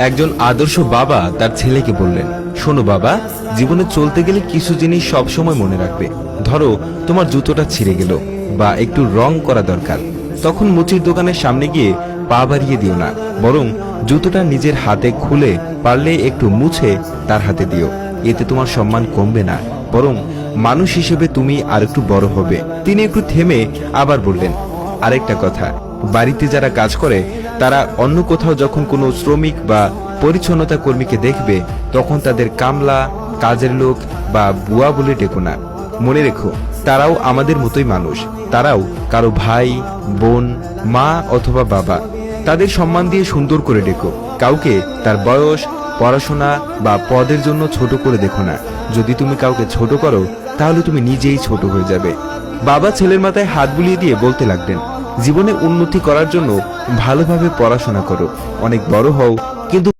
একজন আদর্শ বাবা তার ছেলেকে বললেন, শোনো বাবা, জীবনে চলতে গেলে কিছু জিনিস সব সময় মনে রাখবে। ধরো তোমার জুতোটা ছিঁড়ে গেল বা একটু রং করা দরকার, তখন মুচির দোকানের সামনে গিয়ে পা বাড়িয়ে দিও না, বরং জুতোটা নিজের হাতে খুলে পারলে একটু মুছে তার হাতে দিও। এতে তোমার সম্মান কমবে না, বরং মানুষ হিসেবে তুমি আর একটু বড় হবে। তিনি একটু থেমে আবার বললেন, আরেকটা কথা, বাড়িতে যারা কাজ করে তারা অন্য কোথাও যখন কোনো শ্রমিক বা পরিচ্ছন্নতা কর্মীকে দেখবে, তখন তাদের কামলা, কাজের লোক বা বুয়া বলে ডেকো না। মনে রেখো, তারাও আমাদের মতোই মানুষ। তারাও কারো ভাই, বোন, মা অথবা বাবা। তাদের সম্মান দিয়ে সুন্দর করে ডেকো। কাউকে তার বয়স, পড়াশোনা বা পদের জন্য ছোট করে দেখো না। যদি তুমি কাউকে ছোট করো, তাহলে তুমি নিজেই ছোট হয়ে যাবে। বাবা ছেলের মাথায় হাত বুলিয়ে দিয়ে বলতে লাগলেন, জীবনে উন্নতি করার জন্য ভালোভাবে পড়াশোনা করো, অনেক বড় হও, কিন্তু